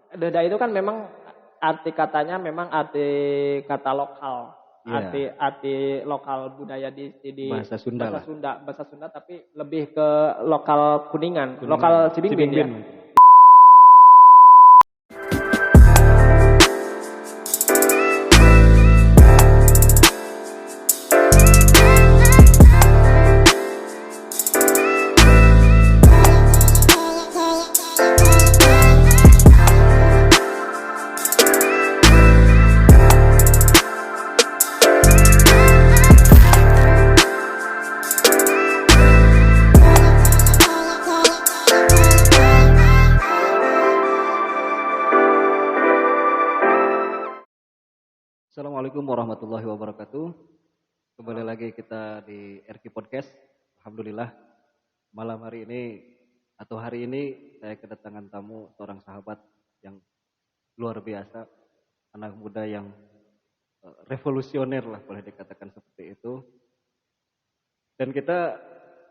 Deda itu kan memang arti katanya memang arti kata lokal. Iya, Arti lokal budaya di bahasa Sunda lah. bahasa Sunda tapi lebih ke lokal Kuningan, Kuningan, lokal Cibingbin ya. mungkin. Assalamualaikum warahmatullahi wabarakatuh. Kembali lagi kita di RQ Podcast. Alhamdulillah malam hari ini atau hari ini saya kedatangan tamu seorang sahabat yang luar biasa, anak muda yang revolusioner lah boleh dikatakan seperti itu. Dan kita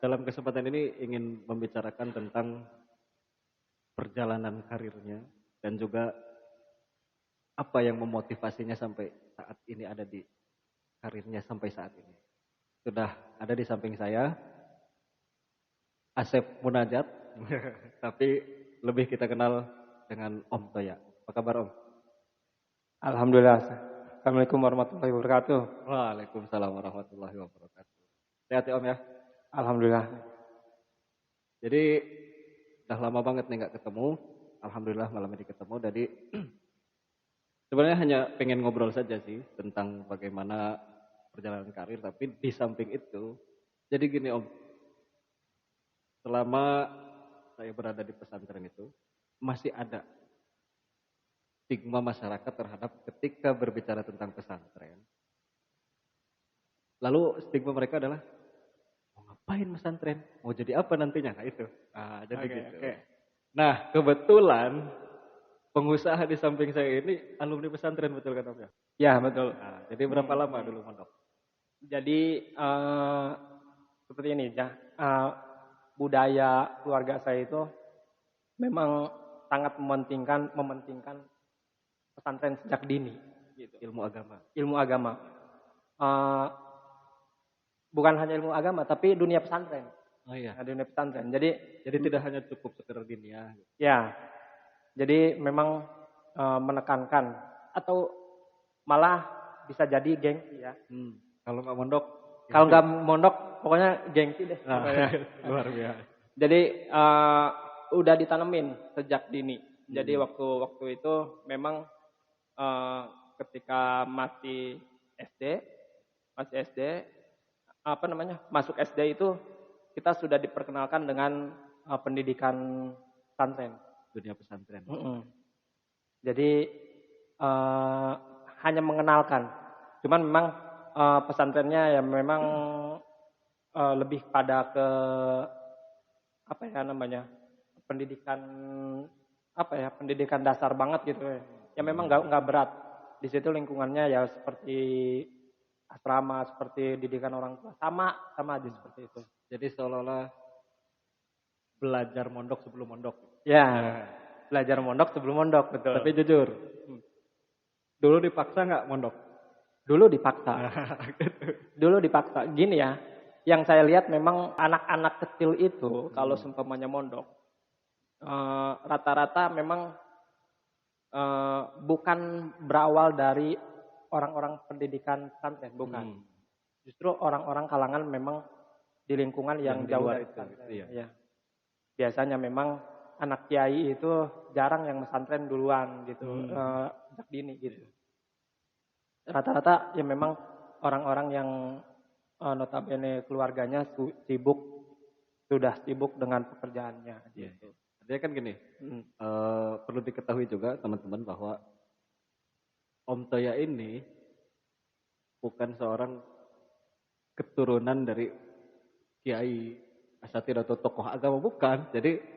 dalam kesempatan ini ingin membicarakan tentang perjalanan karirnya dan juga apa yang memotivasinya sampai saat ini ada di karirnya sampai saat ini. Sudah ada di samping saya Asep Munajat, tapi lebih kita kenal dengan Om Toya. Apa kabar Om? Alhamdulillah. Assalamualaikum warahmatullahi wabarakatuh. Waalaikumsalam warahmatullahi wabarakatuh. Sehat ya Om ya? Alhamdulillah. Jadi udah lama banget nih nggak ketemu. Alhamdulillah malam ini ketemu. Jadi sebenarnya hanya pengen ngobrol saja sih tentang bagaimana perjalanan karir. Tapi di samping itu, jadi gini Om, selama saya berada di pesantren itu masih ada stigma masyarakat terhadap ketika berbicara tentang pesantren. Lalu stigma mereka adalah mau ngapain pesantren? Mau jadi apa nantinya? Nah itu. Jadi gitu. Oke. Nah kebetulan pengusaha di samping saya ini alumni pesantren, betul kan Om ya? Ya, betul. Nah, jadi berapa lama dulu mondok? Jadi seperti ini ya. Budaya keluarga saya itu memang sangat mementingkan pesantren sejak dini gitu. Ilmu agama. Ilmu agama. Bukan hanya ilmu agama tapi dunia pesantren. Oh iya. Nah, dunia pesantren. Jadi tidak hanya cukup sekedar dunia. ya. Jadi memang menekankan atau malah bisa jadi gengsi ya. Kalau nggak mondok? Kalau nggak mondok pokoknya gengsi deh. Luar biasa. Jadi udah ditanemin sejak dini. Jadi waktu itu memang ketika masih SD masuk SD itu kita sudah diperkenalkan dengan pendidikan pesantren. Dunia pesantren. Jadi hanya mengenalkan. Cuman memang pesantrennya ya memang lebih pada ke pendidikan dasar banget gitu ya. Ya memang nggak berat. Di situ lingkungannya ya seperti asrama, seperti didikan orang tua, sama aja seperti itu. Jadi seolah-olah belajar mondok sebelum mondok. Ya, belajar mondok sebelum mondok, betul. Tapi jujur, dulu dipaksa nggak mondok? Dulu dipaksa. Gini ya, yang saya lihat memang anak-anak kecil itu kalau seumpamanya mondok, rata-rata memang bukan berawal dari orang-orang pendidikan pesantren, bukan. Justru orang-orang kalangan memang di lingkungan yang jauh dari pesantren. Iya. Ya. Biasanya memang anak kiai itu jarang yang pesantren duluan gitu, sejak dini gitu. Rata-rata ya memang orang-orang yang notabene keluarganya sudah sibuk dengan pekerjaannya gitu. Artinya kan gini, perlu diketahui juga teman-teman bahwa Om Toya ini bukan seorang keturunan dari kiai asatid atau tokoh agama, bukan. Jadi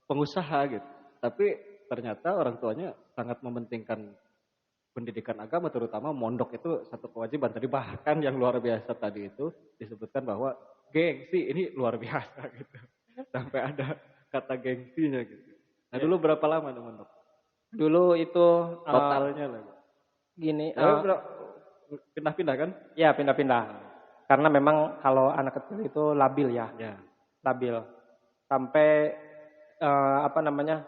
pengusaha gitu. Tapi ternyata orang tuanya sangat mementingkan pendidikan agama, terutama mondok itu satu kewajiban. Tadi bahkan yang luar biasa tadi itu disebutkan bahwa gengsi ini luar biasa gitu. Sampai ada kata gengsinya gitu. Nah dulu berapa lama tuh mondok? Dulu itu Totalnya lah. gini, Pindah-pindah kan? ya pindah-pindah. Karena memang kalau anak kecil itu labil ya, Ya. labil. Sampai apa namanya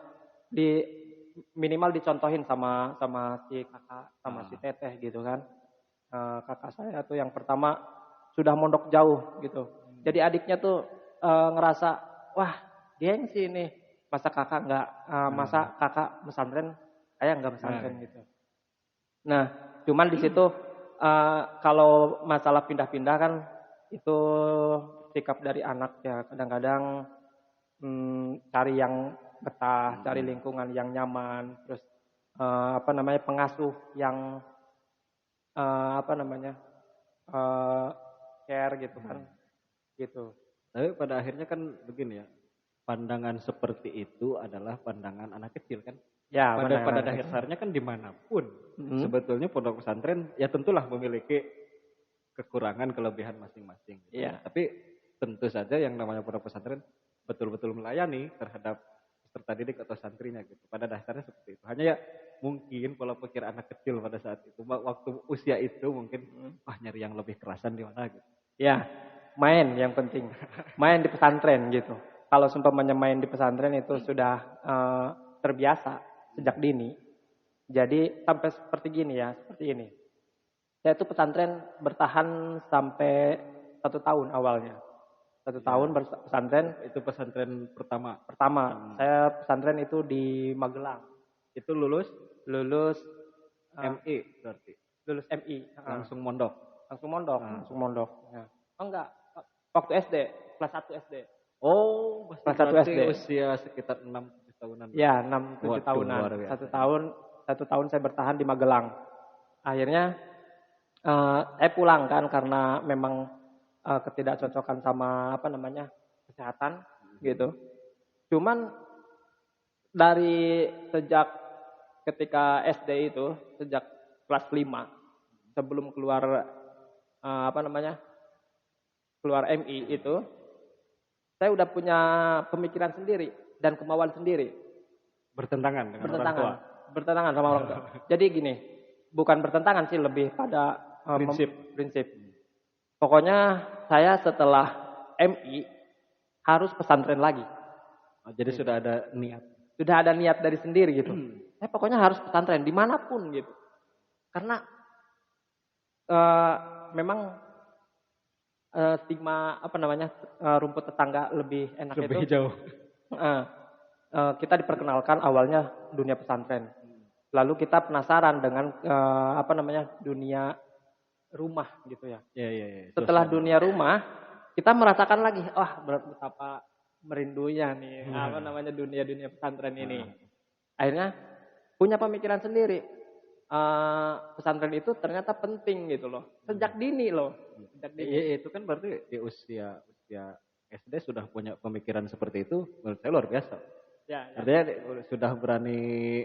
di minimal dicontohin sama si kakak sama si teteh gitu kan. Kakak saya tuh yang pertama sudah mondok jauh gitu. Jadi adiknya tuh ngerasa wah gengsi nih masa kakak nggak masa kakak pesantren kayak nggak pesantren gitu. Nah cuman di situ kalau masalah pindah-pindah kan itu sikap dari anak ya kadang-kadang cari yang betah, cari lingkungan yang nyaman, terus apa namanya pengasuh yang apa namanya care gitu kan, gitu. Tapi pada akhirnya kan begini ya, pandangan seperti itu adalah pandangan anak kecil kan. Ya, Pada dasarnya kan dimanapun sebetulnya pondok pesantren ya tentulah memiliki kekurangan kelebihan masing-masing. Gitu. Iya. Tapi tentu saja yang namanya pondok pesantren betul-betul melayani terhadap peserta didik atau santrinya gitu. Pada dasarnya seperti itu. Hanya ya mungkin pola pikir anak kecil pada saat itu waktu usia itu mungkin wah nyari yang lebih kerasan di mana gitu. Ya, main yang penting. Main di pesantren gitu. Kalau seumpamanya main di pesantren itu sudah terbiasa sejak dini. Jadi sampai seperti gini ya, seperti ini. Saya itu pesantren bertahan sampai 1 tahun awalnya. 1 tahun pesantren. Itu pesantren pertama. Saya pesantren itu di Magelang. Itu lulus MI berarti. Lulus MI. Langsung mondok. Langsung mondok. Ya. Oh enggak, waktu SD, kelas 1 SD. Oh, kelas 1 SD. Usia sekitar 6-7 tahunan. Ya, 6-7 tahunan. 1 tahun saya bertahan di Magelang. Akhirnya saya pulang kan karena memang ketidakcocokan sama apa namanya kesehatan gitu. Cuman dari sejak ketika SD itu, sejak kelas 5 sebelum keluar apa namanya keluar MI itu, saya udah punya pemikiran sendiri dan kemauan sendiri. Bertentangan dengan orang tua. Bertentangan sama orang tua. Jadi gini, bukan bertentangan sih, lebih pada prinsip. Pokoknya saya setelah MI harus pesantren lagi. Jadi sudah ada niat. Sudah ada niat dari sendiri gitu. Saya pokoknya harus pesantren dimanapun gitu. Karena memang stigma apa namanya rumput tetangga lebih enak lebih itu. Jauh. Kita diperkenalkan awalnya dunia pesantren. Lalu kita penasaran dengan apa namanya dunia rumah gitu ya. Iya. Setelah dunia rumah, kita merasakan lagi, betapa merindunya nih apa namanya dunia pesantren ini. Akhirnya punya pemikiran sendiri. Pesantren itu ternyata penting gitu loh. Sejak dini loh. Iya, itu kan berarti di usia SD sudah punya pemikiran seperti itu, menurut saya luar biasa. Ya. Artinya sudah berani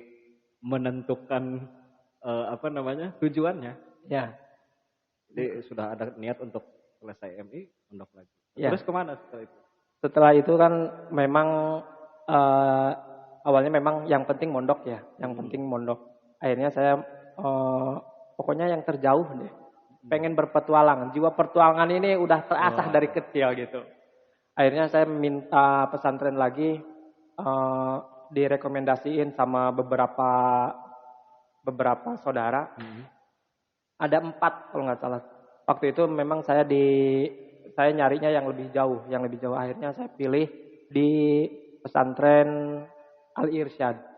menentukan apa namanya tujuannya. Ya. Jadi sudah ada niat untuk selesai MI, mondok lagi. Ya. Terus kemana setelah itu? Setelah itu kan memang awalnya memang yang penting mondok ya, Akhirnya saya pokoknya yang terjauh deh. Pengen berpetualang. Jiwa pertualangan ini udah terasah dari kecil gitu. Akhirnya saya minta pesantren lagi, direkomendasiin sama beberapa saudara. Ada 4 kalau nggak salah. Waktu itu memang saya nyarinya yang lebih jauh. Akhirnya saya pilih di pesantren Al-Irsyad.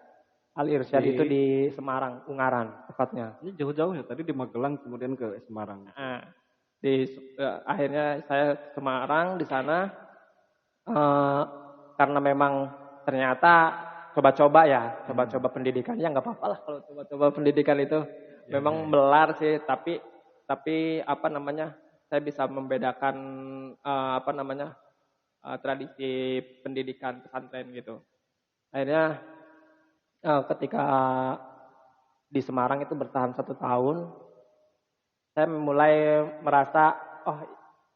Al-Irsyad itu di Semarang, Ungaran tepatnya. Ini jauh-jauh ya, tadi di Magelang kemudian ke Semarang. Akhirnya saya Semarang di sana karena memang ternyata coba-coba pendidikan ya nggak apa-apa lah kalau coba-coba pendidikan itu memang melar sih, tapi apa namanya saya bisa membedakan apa namanya tradisi pendidikan pesantren gitu. Akhirnya ketika di Semarang itu bertahan 1 tahun, saya mulai merasa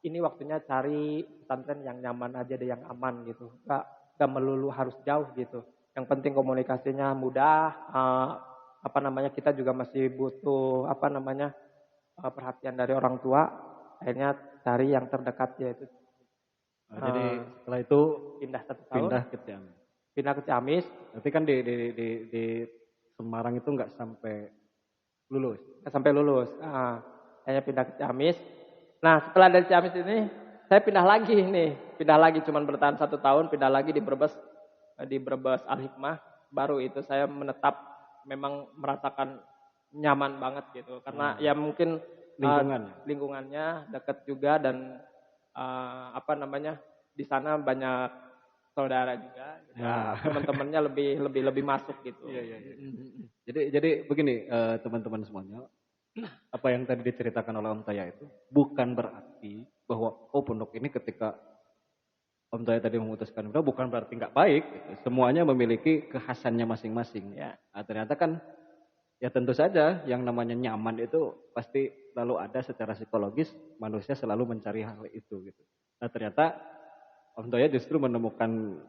ini waktunya cari pesantren yang nyaman aja deh, yang aman gitu. Gak melulu harus jauh gitu. Yang penting komunikasinya mudah. Apa namanya, kita juga masih butuh apa namanya, perhatian dari orang tua. Akhirnya cari yang terdekat, yaitu Jadi setelah itu pindah 1 tahun, pindah ke Ciamis. pindah ke Ciamis. Tapi kan di Semarang itu nggak sampai lulus. Nggak sampai lulus. Akhirnya pindah ke Ciamis. Nah, setelah dari Ciamis ini saya pindah lagi nih, pindah lagi cuman bertahan 1 tahun, pindah lagi di Brebes Al Hikmah. Baru itu saya menetap, memang merasakan nyaman banget gitu, karena ya mungkin lingkungannya dekat juga, dan apa namanya, di sana banyak saudara juga, teman-temannya lebih masuk gitu. Iya. Jadi begini teman-teman semuanya, apa yang tadi diceritakan oleh Om Taya itu bukan berarti bahwa pondok ini ketika Om Taya tadi memutuskan udah, bukan berarti nggak baik. Gitu. Semuanya memiliki kekhasannya masing-masing. Ya. Nah, ternyata kan ya tentu saja yang namanya nyaman itu pasti selalu ada secara psikologis, manusia selalu mencari hal itu gitu. Nah ternyata Om Taya justru menemukan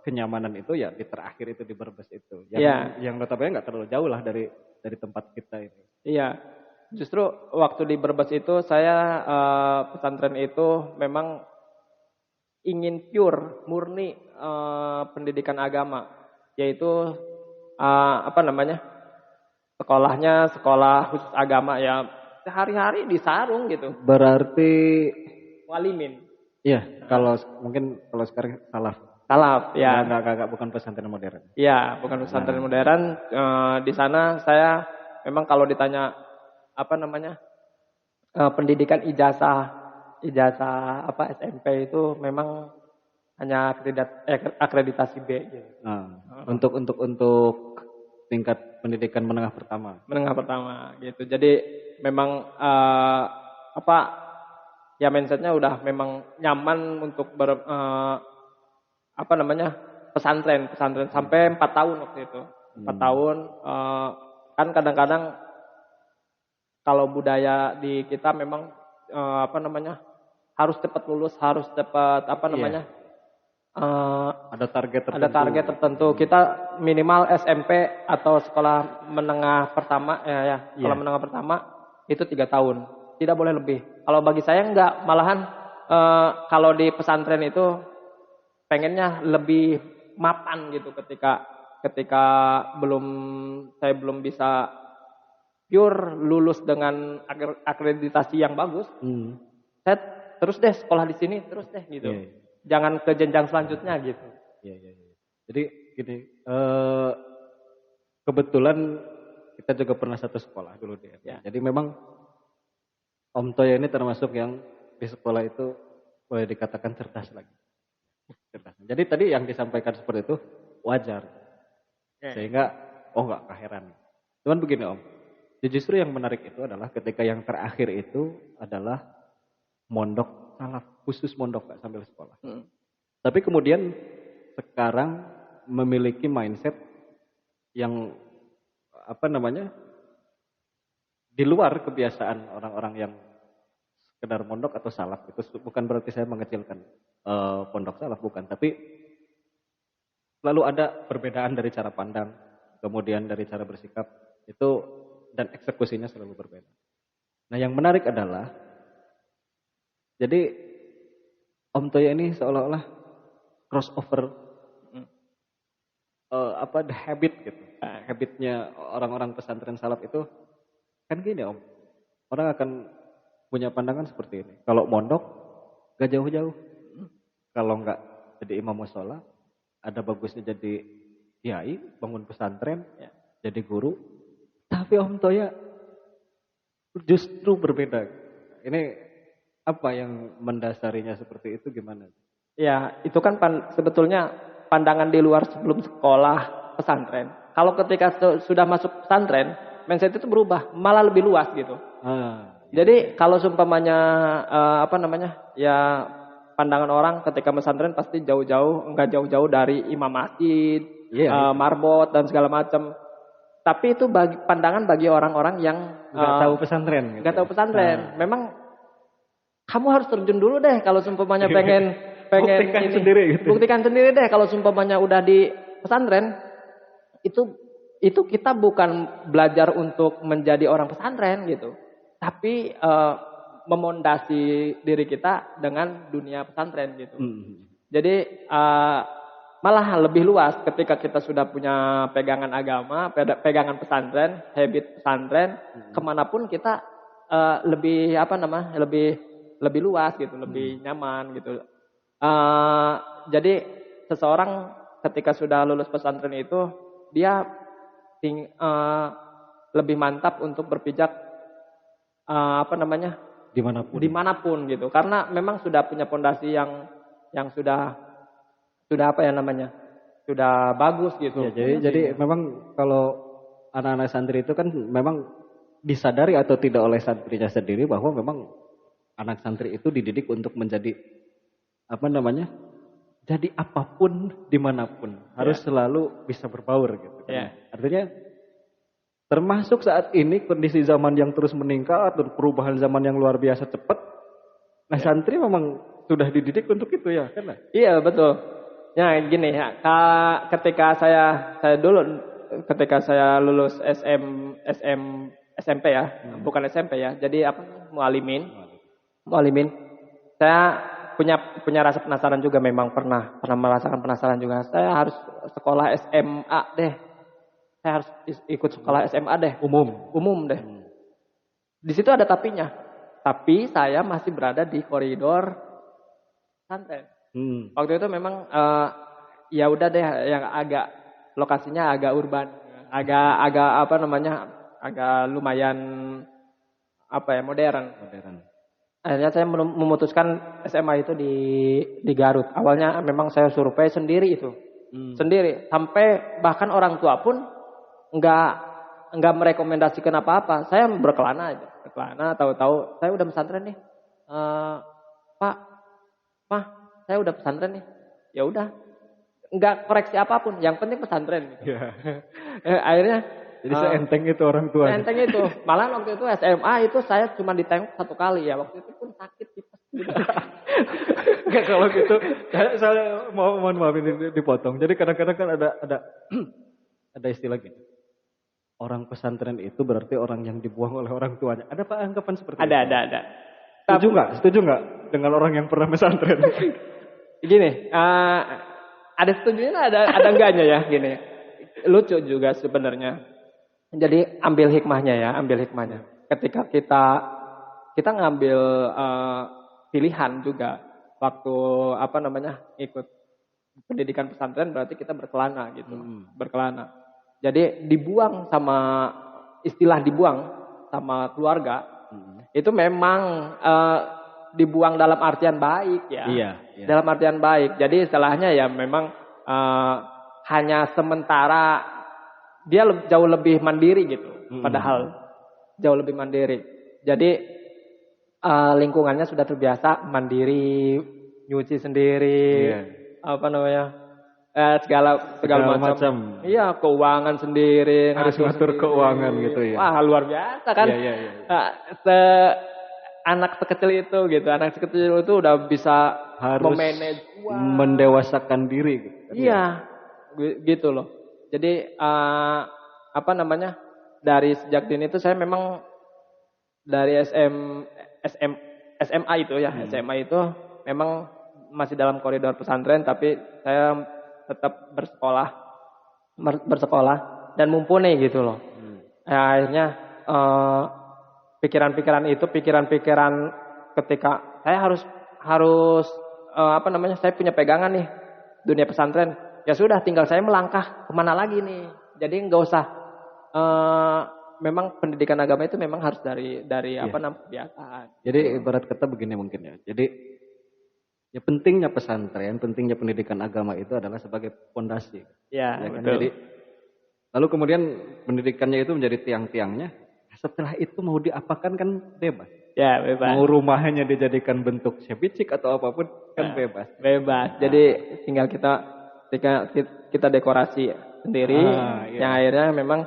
kenyamanan itu ya di terakhir itu di Brebes itu. Yang notabene nggak terlalu jauh lah dari tempat kita ini. Iya. Justru waktu di Brebes itu saya pesantren itu memang ingin pure, murni pendidikan agama, yaitu apa namanya, sekolahnya sekolah khusus agama ya, sehari-hari di sarung gitu. Berarti Walimin. Iya, kalau sekarang Salaf, ya. Nggak, bukan pesantren modern. Iya, bukan pesantren modern. Di sana saya memang kalau ditanya apa namanya, pendidikan ijazah apa SMP itu memang hanya akreditasi B gitu. Untuk tingkat pendidikan menengah pertama. Menengah pertama gitu. Jadi memang ya mindsetnya udah memang nyaman untuk pesantren sampai 4 tahun waktu itu. 4 tahun kan kadang-kadang kalau budaya di kita memang harus cepat lulus, harus cepat ada target tertentu. Ada target tertentu. Kita minimal SMP atau sekolah menengah pertama sekolah menengah pertama itu 3 tahun. Tidak boleh lebih. Kalau bagi saya enggak, malahan kalau di pesantren itu pengennya lebih mapan gitu, ketika saya belum bisa pure lulus dengan akreditasi yang bagus. Saya terus deh sekolah di sini, terus deh gitu. Jangan ke jenjang selanjutnya gitu. Iya. Jadi gini, kebetulan kita juga pernah satu sekolah dulu di FK. Jadi memang Om Toya ini termasuk yang di sekolah itu boleh dikatakan cerdas lagi. Cerdas. Jadi tadi yang disampaikan seperti itu wajar. Sehingga nggak keheran. Cuman begini Om, justru yang menarik itu adalah ketika yang terakhir itu adalah mondok salaf, khusus mondok nggak sambil sekolah. Tapi kemudian sekarang memiliki mindset yang di luar kebiasaan orang-orang yang sekedar mondok atau salaf. Itu bukan berarti saya mengecilkan pondok salaf, bukan. Tapi selalu ada perbedaan dari cara pandang, kemudian dari cara bersikap itu, dan eksekusinya selalu berbeda. Nah yang menarik adalah, jadi Om Toya ini seolah-olah crossover the habit gitu. Habitnya orang-orang pesantren salaf itu kan gini Om. Orang akan punya pandangan seperti ini. Kalau mondok gak jauh-jauh. Kalau enggak jadi imam mushola, ada bagusnya jadi kiai, bangun pesantren, jadi guru. Tapi Om Toya justru berbeda. Ini apa yang mendasarinya seperti itu, gimana? Ya, itu kan sebetulnya pandangan di luar sebelum sekolah pesantren. Kalau ketika sudah masuk pesantren, mindset itu berubah, malah lebih luas gitu. Jadi kalau seumpamanya pandangan orang ketika pesantren pasti enggak jauh-jauh dari imam masjid, marbot dan segala macam. Tapi itu pandangan bagi orang-orang yang nggak tahu pesantren. Nggak tahu pesantren. Memang kamu harus terjun dulu deh kalau seumpamanya pengen buktikan ini. Sendiri gitu. Buktikan sendiri deh kalau seumpamanya udah di pesantren itu kita bukan belajar untuk menjadi orang pesantren gitu, tapi memondasi diri kita dengan dunia pesantren gitu. Jadi malah lebih luas ketika kita sudah punya pegangan agama, pegangan pesantren, habit pesantren, kemanapun kita lebih lebih luas gitu, lebih nyaman gitu. Jadi seseorang ketika sudah lulus pesantren itu dia lebih mantap untuk berpijak dimanapun gitu, karena memang sudah punya pondasi yang sudah sudah bagus gitu. Ya, jadi memang kalau anak-anak santri itu kan memang disadari atau tidak oleh santrinya sendiri bahwa memang anak santri itu dididik untuk menjadi jadi apapun dimanapun harus selalu bisa berbaur gitu. Artinya termasuk saat ini kondisi zaman yang terus meningkat dan perubahan zaman yang luar biasa cepat. Nah, santri memang sudah dididik untuk itu ya, kan? Iya, betul. Ya, gini ya. Ketika saya lulus SMP ya, bukan SMP ya. Jadi mualimin. Saya punya rasa penasaran juga, memang pernah merasakan penasaran juga. Saya harus sekolah SMA deh. Saya harus ikut sekolah SMA deh, umum deh. Di situ ada tapinya. Tapi saya masih berada di koridor pesantren. Waktu itu memang ya udah deh, yang agak lokasinya agak urban, agak lumayan modern. Akhirnya saya memutuskan SMA itu di Garut. Awalnya memang saya survei sendiri itu. Sendiri, sampai bahkan orang tua pun nggak merekomendasikan apa-apa. Saya berkelana aja, tahu-tahu saya udah pesantren nih. Pak, Mah, saya udah pesantren nih. Ya udah, nggak koreksi apapun, yang penting pesantren. Gitu. Akhirnya jadi seenteng itu orang tua. Seenteng itu. Malah waktu itu SMA itu saya cuma ditengok 1 kali ya. Waktu itu pun sakit tipes gitu. Enggak, kalau gitu saya mohon maaf ini dipotong. Jadi kadang-kadang kan ada istilah gitu. Orang pesantren itu berarti orang yang dibuang oleh orang tuanya. Ada Pak anggapan seperti itu? Ada. Setuju nggak dengan orang yang pernah pesantren? Gini, ada setujunya, ada enggaknya ya, gini. Lucu juga sebenarnya. Jadi ambil hikmahnya. Ketika kita ngambil pilihan juga waktu ikut pendidikan pesantren, berarti kita berkelana gitu, berkelana. Jadi dibuang sama keluarga, itu memang dibuang dalam artian baik ya. Iya. Dalam artian baik. Jadi istilahnya ya memang hanya sementara, dia jauh lebih mandiri gitu. Padahal jauh lebih mandiri. Jadi lingkungannya sudah terbiasa mandiri, nyuci sendiri, segala macam. Iya, keuangan sendiri, harus ngatur keuangan gitu ya. Wah, luar biasa kan. Iya. Anak sekecil itu udah bisa memanage, mendewasakan diri gitu. Iya. Gitu loh. Jadi dari sejak dini itu saya memang dari SMA itu ya, SMA itu memang masih dalam koridor pesantren, tapi saya tetap bersekolah dan mumpuni gitu loh. Akhirnya pikiran-pikiran ketika saya harus saya punya pegangan nih dunia pesantren. Ya sudah, tinggal saya melangkah kemana lagi nih. Jadi nggak usah. Memang pendidikan agama itu memang harus dari kebiasaan. Jadi ibarat kata begini mungkin ya. Jadi ya pentingnya pesantren, pentingnya pendidikan agama itu adalah sebagai fondasi. Ya kan? betul. Jadi lalu kemudian pendidikannya itu menjadi tiang-tiangnya. Setelah itu mau diapakan kan bebas. Ya, bebas. Mau rumahnya dijadikan bentuk sebicik atau apapun kan bebas. Bebas. Jadi tinggal kita dekorasi sendiri. Yang akhirnya memang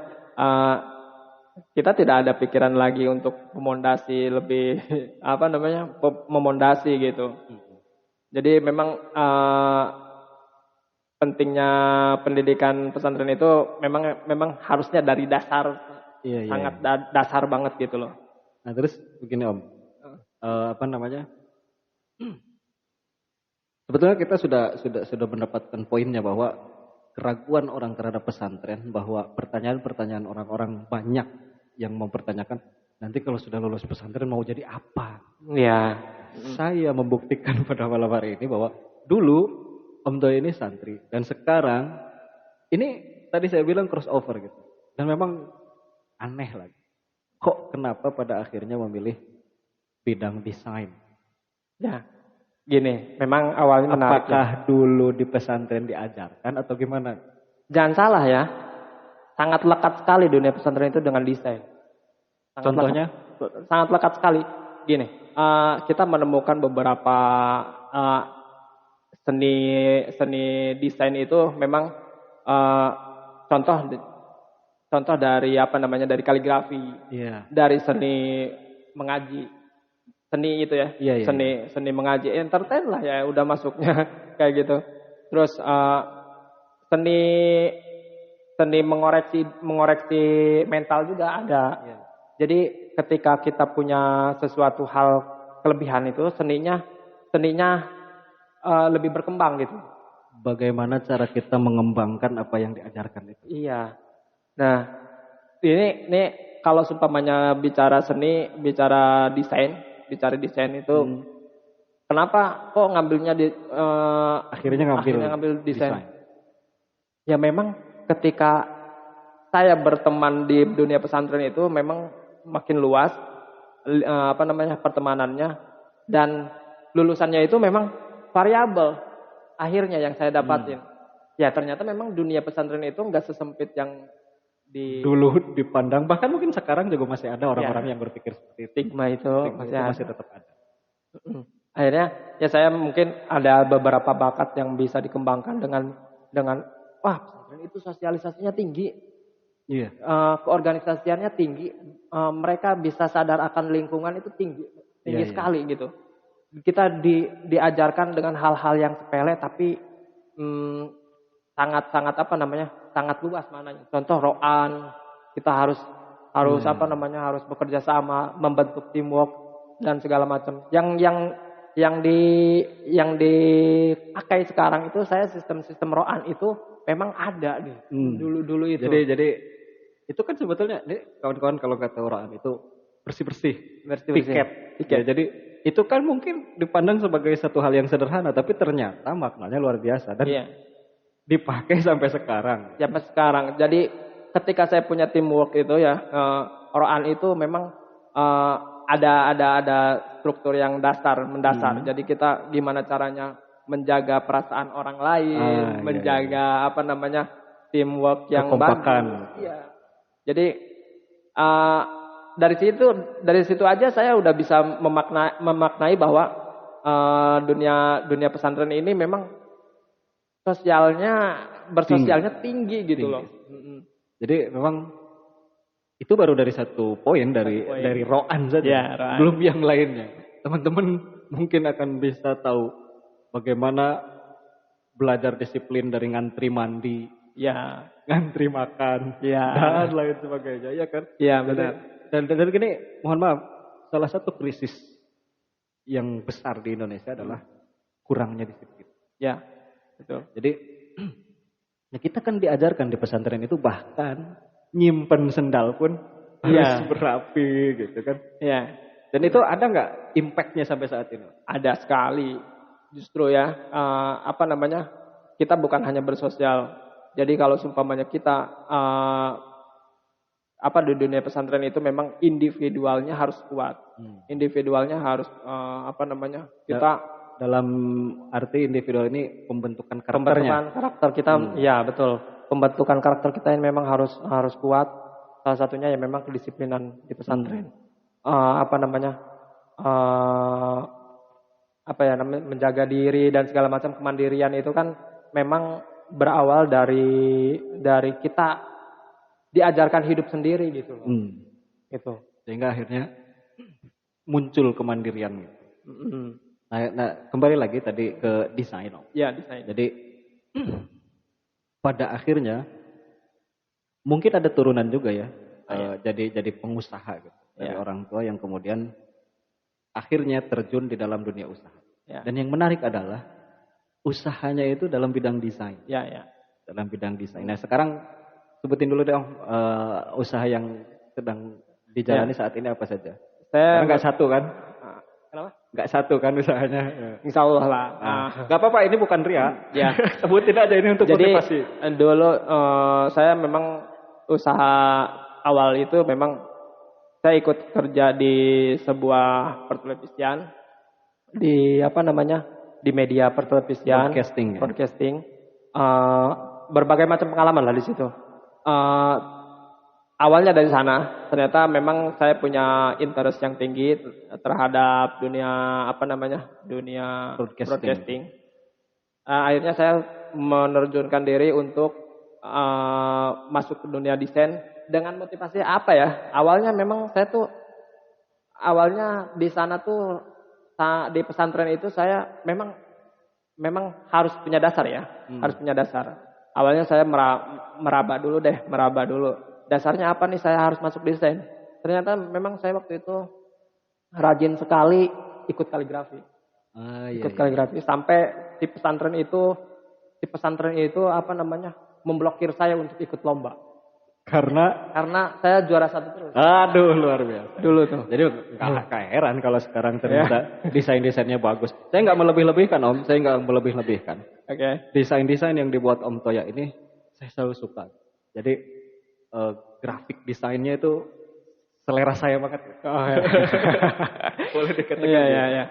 kita tidak ada pikiran lagi untuk memondasi lebih memondasi gitu. Jadi memang pentingnya pendidikan pesantren itu memang harusnya dari dasar, Iya, iya, sangat iya. dasar banget gitu loh. Nah, terus begini Om. Apa namanya? Sebetulnya kita sudah mendapatkan poinnya bahwa keraguan orang terhadap pesantren, bahwa pertanyaan-pertanyaan orang-orang banyak yang mempertanyakan nanti kalau sudah lulus pesantren mau jadi apa. Iya. Saya membuktikan pada malam hari ini bahwa dulu Om Doi ini santri dan sekarang ini tadi saya bilang crossover gitu. Dan memang aneh lagi. Kok kenapa pada akhirnya memilih bidang desain? Ya, gini, memang awalnya menarik ya. Apakah dulu di pesantren diajarkan atau gimana? Jangan salah ya, sangat lekat sekali dunia pesantren itu dengan desain. Sangat Contohnya? sangat lekat sekali. Gini, kita menemukan beberapa eh, seni seni desain itu memang eh, contoh contoh dari apa namanya, dari kaligrafi, Iya. dari seni mengaji, seni itu ya, Iya, iya, iya. seni mengaji, entertain lah ya, udah masuknya kayak gitu. Terus seni seni mengoreksi mental juga ada. Iya. Jadi ketika kita punya sesuatu hal kelebihan itu, seninya lebih berkembang gitu. Bagaimana cara kita mengembangkan apa yang diajarkan itu? Iya. Nah, ini kalau seumpamanya bicara seni, bicara desain itu, kenapa kok ngambilnya di Akhirnya ngambil desain? desain. Ya memang ketika saya berteman di dunia pesantren itu memang makin luas apa namanya, pertemanannya, dan lulusannya itu memang variabel. Akhirnya yang saya dapatin, ya ternyata memang dunia pesantren itu nggak sesempit yang di Dulu dipandang, bahkan mungkin sekarang juga masih ada orang-orang Ya. yang berpikir seperti itu. stigma itu Stigma masih itu ada. masih tetap ada. Akhirnya ya saya mungkin ada beberapa bakat yang bisa dikembangkan dengan wah, pesantren itu sosialisasinya tinggi, Iya. keorganisasiannya tinggi, mereka bisa sadar akan lingkungan itu tinggi Iya, iya. sekali gitu. Kita diajarkan dengan hal-hal yang sepele tapi sangat apa namanya, sangat luas mananya. Contoh roan, kita harus apa namanya, harus bekerja sama, membentuk teamwork dan segala macam. Yang dipakai sekarang itu, saya sistem roan itu memang ada nih dulu itu. Jadi itu kan sebetulnya ini kawan-kawan kalau kata orang itu bersih-bersih, piket. Ya, jadi itu kan mungkin dipandang sebagai satu hal yang sederhana, tapi ternyata maknanya luar biasa dan dipakai sampai sekarang. Sampai sekarang. Jadi ketika saya punya teamwork itu ya, roan itu memang ada struktur yang mendasar. Jadi kita gimana caranya menjaga perasaan orang lain, menjaga apa namanya, teamwork yang bagus. Iya. Jadi dari situ aja saya udah bisa memaknai bahwa dunia pesantren ini memang bersosialnya tinggi gitu loh. Jadi memang itu baru dari satu poin dari roan saja. Ya, roan. Belum yang lainnya. Teman-teman mungkin akan bisa tahu bagaimana belajar disiplin dari ngantri mandi, ya, ngantri makan, dan lain sebagainya, ya kan? Iya, benar. Dan gini, mohon maaf, salah satu krisis yang besar di Indonesia adalah kurangnya disiplin. Ya, betul. Jadi ya kita kan diajarkan di pesantren itu bahkan nyimpen sendal pun harus berapi gitu kan. Iya. Dan itu ada nggak impactnya sampai saat ini? Ada sekali. Justru ya, apa namanya, kita bukan hanya bersosial. Jadi kalau seumpamanya kita di dunia pesantren itu memang individualnya harus kuat. Individualnya harus apa namanya, kita dalam arti individual ini pembentukan karakternya. Karakter kita, ya betul. Pembentukan karakter kita ini memang harus kuat. Salah satunya ya memang kedisiplinan di pesantren. Apa namanya, menjaga diri dan segala macam, kemandirian itu kan memang berawal dari kita diajarkan hidup sendiri gitu loh. Gitu. Sehingga akhirnya muncul kemandirian gitu. Nah, kembali lagi tadi ke desain. Ya, desain. Jadi pada akhirnya mungkin ada turunan juga ya, jadi pengusaha gitu dari orang tua yang kemudian akhirnya terjun di dalam dunia usaha. Dan yang menarik adalah usahanya itu dalam bidang desain. Dalam bidang desain. Nah sekarang sebutin dulu dong usaha yang sedang dijalani saat ini apa saja. Karena nggak satu kan? Kenapa? Nggak satu kan usahanya. Insya Allah lah. Nggak apa-apa, ini bukan ria. Ya. Sebutin aja ini untuk motivasi. Jadi dulu saya memang usaha awal itu memang saya ikut kerja di sebuah pertelevisian di di media pertelevisian, broadcasting. Berbagai macam pengalaman lah di situ. Awalnya dari sana, ternyata memang saya punya interest yang tinggi terhadap dunia dunia broadcasting. Akhirnya saya menerjunkan diri untuk masuk ke dunia desain dengan motivasi apa ya? Awalnya memang saya tuh di sana tuh di pesantren itu saya memang harus punya dasar ya, harus punya dasar. Awalnya saya meraba dulu. Dasarnya apa nih saya harus masuk desain? Ternyata memang saya waktu itu rajin sekali ikut kaligrafi. Kaligrafi sampai di pesantren itu memblokir saya untuk ikut lomba. Karena saya juara 1 terus. Aduh, luar biasa. Dulu tuh. Jadi nggak heran kalau sekarang ternyata desain-desainnya bagus. Saya nggak melebih-lebihkan Om, Oke. Desain-desain yang dibuat Om Toya ini saya selalu suka. Jadi grafik desainnya itu selera saya banget. Boleh dikatakan. Iya.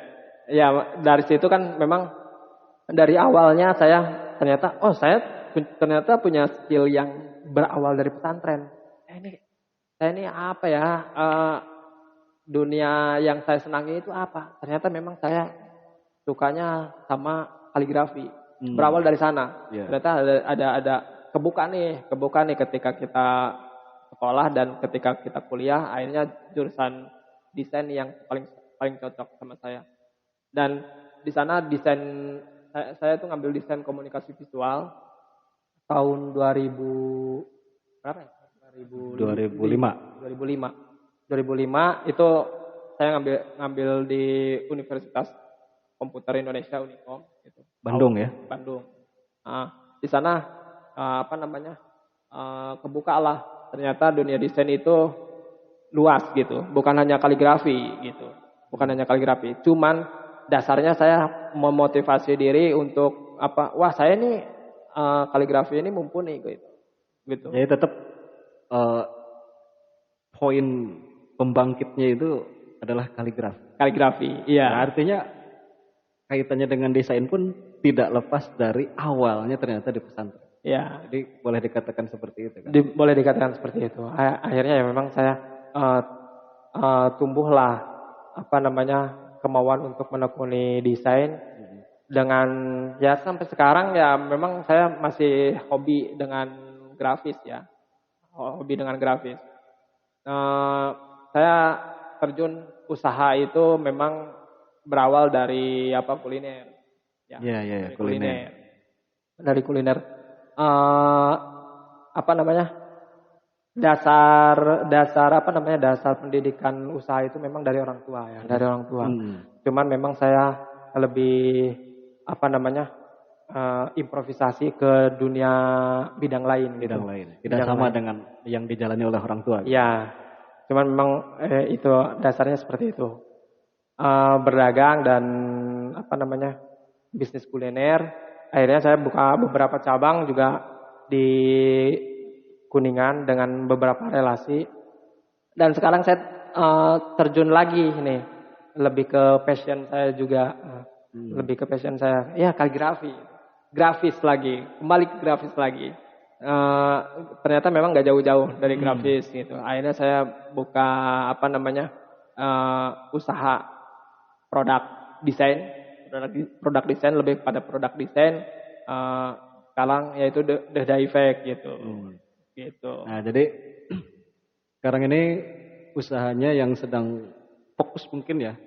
Ya, dari situ kan memang dari awalnya saya ternyata punya skill yang berawal dari pesantren. Saya ini apa ya? Dunia yang saya senangi itu apa? Ternyata memang saya sukanya sama kaligrafi. Berawal dari sana. Ternyata ada kebuka nih ketika kita sekolah dan ketika kita kuliah, akhirnya jurusan desain yang paling cocok sama saya. Dan di sana desain saya tuh ngambil desain komunikasi visual tahun 2000 berapa ya? 2005 itu saya ngambil di Universitas Komputer Indonesia Unicom gitu. Bandung ya? Bandung. Di sana kebuka lah ternyata dunia desain itu luas gitu, bukan hanya kaligrafi gitu. Cuman dasarnya saya memotivasi diri untuk saya ini kaligrafi ini mumpuni gitu. Jadi tetap poin pembangkitnya itu adalah kaligrafi. Iya. Nah, artinya kaitannya dengan desain pun tidak lepas dari awalnya ternyata di pesantren. Iya. Jadi boleh dikatakan seperti itu kan? Boleh dikatakan seperti itu. Akhirnya ya memang saya tumbuhlah kemauan untuk menekuni desain dengan ya sampai sekarang ya memang saya masih hobi dengan grafis ya. Saya terjun usaha itu memang berawal dari kuliner. Iya, kuliner. Dari kuliner. Dasar pendidikan usaha itu memang dari orang tua ya, dari orang tua. Cuman memang saya lebih improvisasi ke dunia bidang lain. Tidak sama dengan yang dijalani oleh orang tua. Iya. Cuman memang itu dasarnya seperti itu. Berdagang dan bisnis kuliner. Akhirnya saya buka beberapa cabang juga di Kuningan dengan beberapa relasi. Dan sekarang saya terjun lagi nih, lebih ke passion saya juga. Ya kaligrafi. Kembali ke grafis lagi. Ternyata memang gak jauh-jauh dari grafis gitu. Akhirnya saya buka usaha produk desain lebih pada produk desain sekarang yaitu The Effect gitu. Nah, jadi sekarang ini usahanya yang sedang fokus mungkin ya,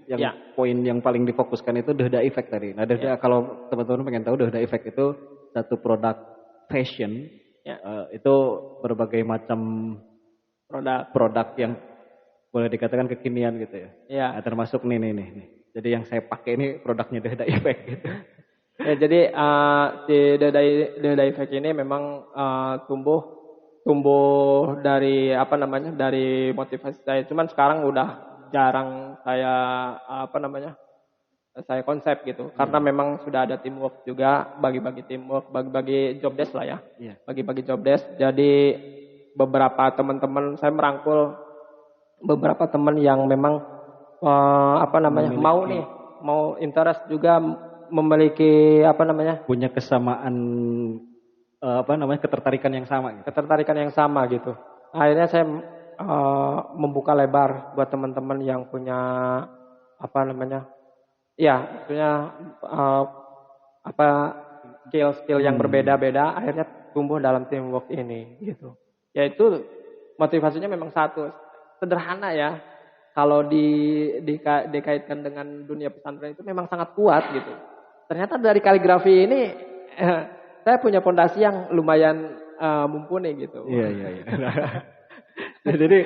poin yang paling difokuskan itu The Effect tadi. Nah, kalau teman-teman pengen tahu The Effect itu satu produk fashion, Ya. itu berbagai macam produk yang boleh dikatakan kekinian gitu ya. Ya. Nah, termasuk nih. Jadi yang saya pakai ini produknya Dehda Effect gitu. Ya, jadi si The Effect ini memang tumbuh dari apa namanya, dari motivasi saya. Cuman sekarang udah jarang saya apa namanya, saya konsep gitu. Karena memang sudah ada teamwork juga, bagi-bagi teamwork, bagi-bagi job desk lah ya. Iya. Bagi-bagi job desk. Jadi beberapa teman-teman saya merangkul beberapa teman yang memang apa namanya, mau interest juga memiliki apa namanya, Punya kesamaan ketertarikan yang sama gitu. ketertarikan yang sama gitu. Akhirnya saya membuka lebar buat teman-teman yang punya apa namanya, ya maksudnya apa skill yang berbeda-beda, akhirnya tumbuh dalam teamwork ini gitu. Yaitu motivasinya memang satu, sederhana ya. Kalau dikaitkan dengan dunia pesantren itu memang sangat kuat gitu. Ternyata dari kaligrafi ini saya punya fondasi yang lumayan mumpuni gitu. Iya. Nah, jadi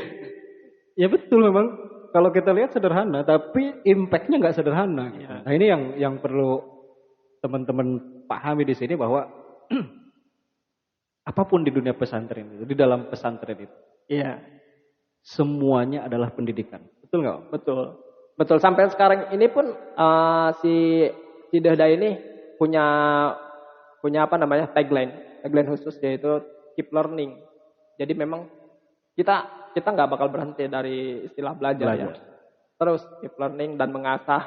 ya betul memang kalau kita lihat sederhana, tapi impactnya nggak sederhana. Gitu. Iya. Nah ini yang perlu teman-teman pahami di sini bahwa apapun di dunia pesantren itu, di dalam pesantren itu, Iya, semuanya adalah pendidikan. Betul nggak? betul. Sampai sekarang ini pun si Dahda ini punya apa namanya, tagline khusus, yaitu keep learning. Jadi memang kita nggak bakal berhenti dari istilah belajar. Ya. Terus keep learning dan mengasah,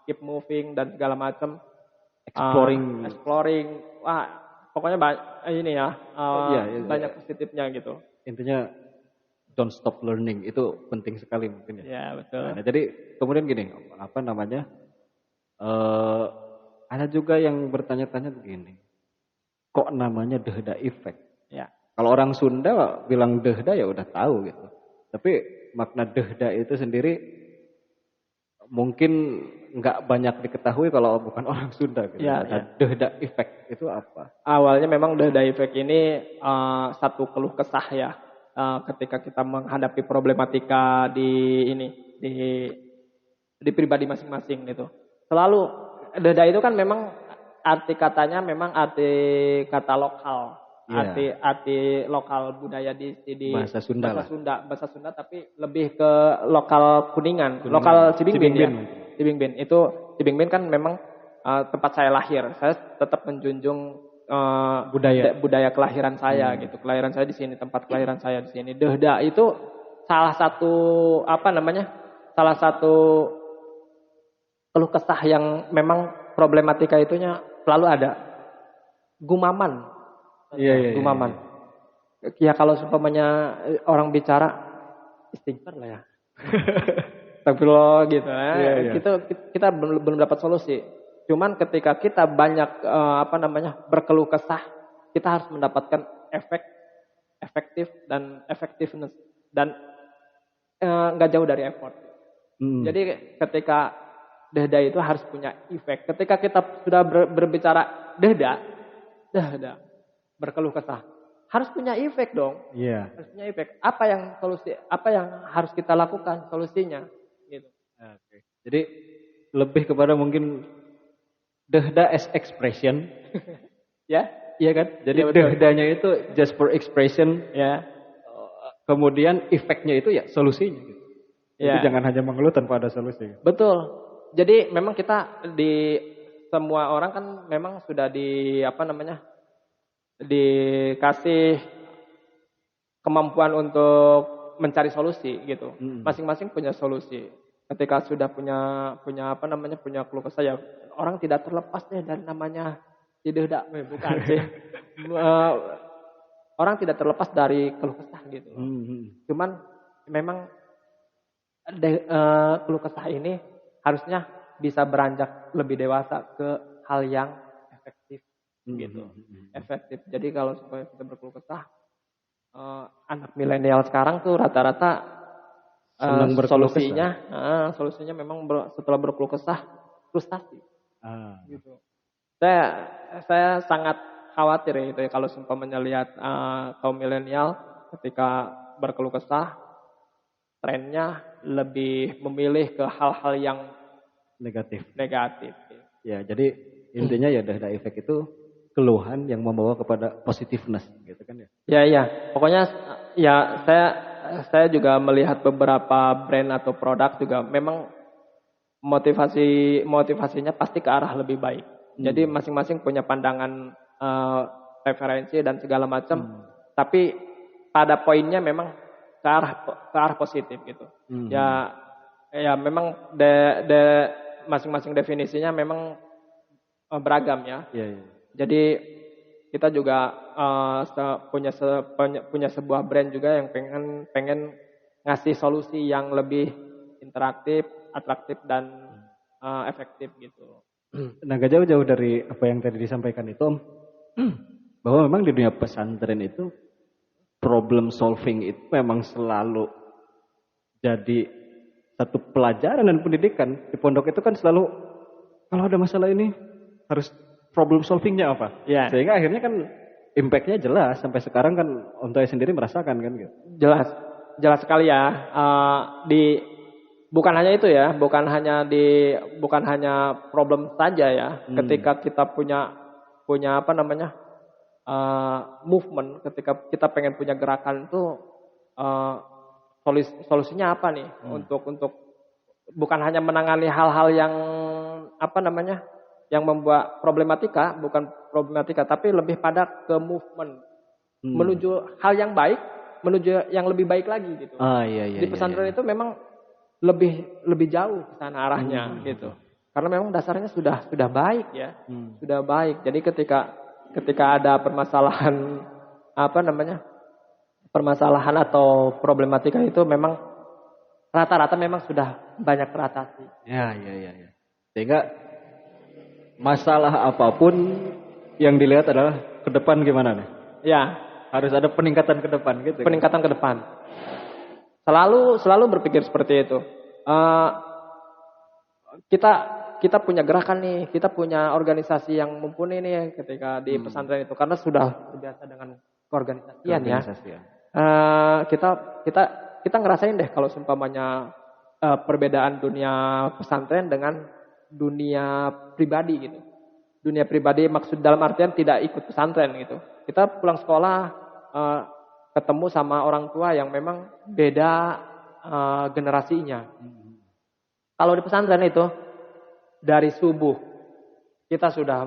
keep moving dan segala macam. Exploring. Wah, pokoknya ini ya, banyak positifnya gitu. Intinya don't stop learning itu penting sekali mungkin ya. Ya, betul. Nah, jadi kemudian gini, apa namanya? Ada juga yang bertanya-tanya begini. Kok namanya Dehda Effect? Ya. Kalau orang Sunda bilang Dehda ya udah tahu gitu. Tapi makna Dehda itu sendiri mungkin nggak banyak diketahui kalau bukan orang Sunda gitu. Ya. Dehda Effect itu apa? Awalnya memang Dahda Effect ini satu keluh kesah ya. Ketika kita menghadapi problematika di pribadi masing-masing gitu. Selalu Dahda itu kan memang arti katanya memang arti kata lokal. Yeah. Arti lokal budaya di bahasa Sunda. Bahasa Sunda tapi lebih ke lokal Kuningan. Lokal Cibingbin ya. Cibingbin. Itu Cibingbin kan memang tempat saya lahir. Saya tetap menjunjung budaya kelahiran saya gitu. Kelahiran saya di sini, tempat kelahiran saya di sini. Dehda itu salah satu apa namanya? Salah satu keluh kesah yang memang problematika itunya selalu ada. Gumaman. Iya. Gumaman. Ya kalau seumpamanya orang bicara istighfar lah ya. Astagfirullah gitu ya. Iya. Kita belum dapat solusi. Cuman ketika kita banyak berkeluh kesah, kita harus mendapatkan efektif dan effectiveness dan nggak jauh dari effort. Jadi ketika Dehda itu harus punya efek. Ketika kita sudah berbicara Dehda berkeluh kesah, harus punya efek dong. Iya. Harus punya efek. Apa yang harus kita lakukan solusinya gitu. Oke. Jadi lebih kepada mungkin Dehda as expression. Ya? Iya kan? Jadi Dehdanya itu just for expression. Ya. Kemudian efeknya itu ya solusinya gitu. Ya. Jadi jangan hanya mengeluh tanpa ada solusi. Betul. Jadi memang kita semua orang kan memang sudah dikasih kemampuan untuk mencari solusi gitu. Masing-masing punya solusi. Ketika sudah punya keluh kesah ya, orang tidak terlepas deh dari namanya si Dehda, bukan sih. Orang tidak terlepas dari keluh kesah gitu. Cuman memang keluh kesah ini harusnya bisa beranjak lebih dewasa ke hal yang efektif gitu. Efektif. Jadi kalau supaya kita berkeluh kesah, anak milenial sekarang tuh rata-rata solusinya memang setelah berkeluh kesah frustasi. Gitu. Saya sangat khawatir ya itu ya kalau seumpamanya lihat kaum milenial ketika berkeluh kesah trennya lebih memilih ke hal-hal yang Negatif. negatif. Ya, jadi intinya ya dahdah efek itu keluhan yang membawa kepada positiveness gitu kan ya. Ya iya, pokoknya ya saya juga melihat beberapa brand atau produk juga memang motivasinya pasti ke arah lebih baik. Jadi masing-masing punya pandangan referensi dan segala macam, tapi pada poinnya memang ke arah positif gitu. Ya memang masing-masing definisinya memang beragam ya. Iya. Jadi kita juga punya sebuah brand juga yang pengen ngasih solusi yang lebih interaktif, atraktif dan efektif gitu. Nah, gak jauh-jauh dari apa yang tadi disampaikan itu, Om, bahwa memang di dunia pesantren itu problem solving itu memang selalu jadi satu pelajaran dan pendidikan. Di pondok itu kan selalu kalau ada masalah ini harus problem solvingnya apa? Ya. Sehingga akhirnya kan impactnya jelas sampai sekarang kan Om Toy sendiri merasakan kan gitu. Jelas sekali ya. Bukan hanya itu ya, bukan hanya problem saja ya. Ketika kita punya apa namanya movement, ketika kita pengen punya gerakan itu solusinya apa nih untuk bukan hanya menangani hal-hal yang apa namanya yang membuat bukan problematika, tapi lebih pada ke movement menuju hal yang baik, menuju yang lebih baik lagi gitu. Iya. Di pesantren itu memang lebih jauh ke sana arahnya gitu. Karena memang dasarnya sudah baik ya. Sudah baik. Jadi ketika ada permasalahan permasalahan atau problematika itu memang rata-rata memang sudah banyak teratasi. Ya. Sehingga masalah apapun yang dilihat adalah ke depan gimana nih? Ya, Harus ada peningkatan ke depan gitu. peningkatan ke depan. Selalu berpikir seperti itu. Kita punya gerakan nih, kita punya organisasi yang mumpuni nih ketika di pesantren itu karena sudah biasa dengan keorganisasian ya. Kita ngerasain deh kalau seumpamanya perbedaan dunia pesantren dengan dunia pribadi gitu. Dunia pribadi maksud dalam artian tidak ikut pesantren gitu. Kita pulang sekolah ketemu sama orang tua yang memang beda generasinya. Kalau di pesantren itu dari subuh kita sudah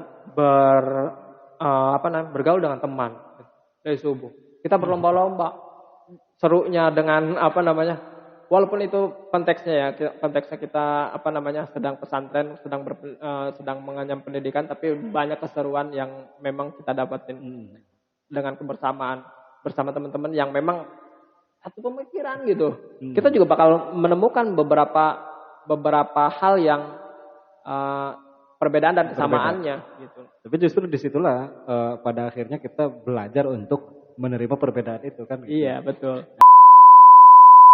bergaul dengan teman dari subuh. Kita berlomba-lomba serunya dengan walaupun itu konteksnya kita sedang pesantren, sedang mengenyam pendidikan, tapi banyak keseruan yang memang kita dapatin dengan kebersamaan bersama teman-teman yang memang satu pemikiran gitu. Kita juga bakal menemukan beberapa hal yang perbedaan dan kesamaannya gitu. Tapi justru disitulah pada akhirnya kita belajar untuk menerima perbedaan itu kan. Gitu. Iya betul.